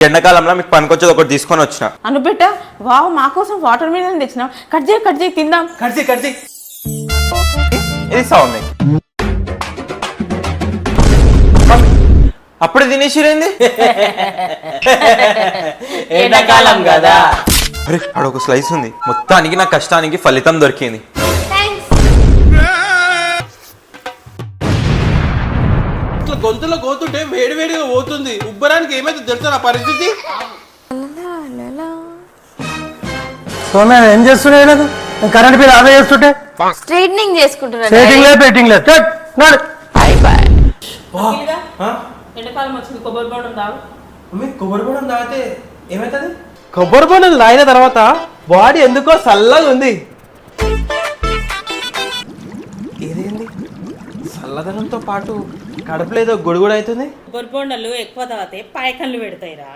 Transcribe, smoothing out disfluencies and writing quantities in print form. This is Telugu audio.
ఎండాకాలంలో మీకు పనికొచ్చేది ఒకటి తీసుకొని వచ్చిన. అను బిడ్డ వావ్ మా కోసం వాటర్ మిలన్ తెచ్చినాం. కట్ చేయి తిందాం. కట్ చేయి. ఇది సౌండ్ అప్పుడే తినేసిరేంది? ఎండాకాలం కదా. అరే అడొక స్లైస్ ఉంది. మొత్తానికి నా కష్టానికి ఫలితం దొరికింది. ఇట్లా గొంతులో గోతుంటే వేడివేడిగా పోతుంది. ఉబ్బరానికి ఏమైతే తెలుసా నా పరిస్థితి. సోమ్య ఏం చేస్తున్నాయి నాకు కరెంట్ బిల్ ఆదా చేస్తుంటే స్ట్రైట్నింగ్ చేసుకుంటున్నాను. స్ట్రైటింగ్ లేదు పెట్టింగ్ లేదు. ఎండాకాలం వచ్చింది కొబ్బరి బోండం తాగు. కొబ్బరి బోండం తాగితే ఏమవుతుంది? కొబ్బరి బోండం తాగిన తర్వాత బాడీ ఎందుకో చల్లగా ఉంది. ఇదేంది చల్లదనంతో పాటు కడుపులో ఏదో గొడుగుడు అవుతుంది. కొబ్బరి బోండాలు ఎక్కువ తాగితే పాయకన్లు పెడతాయిరా.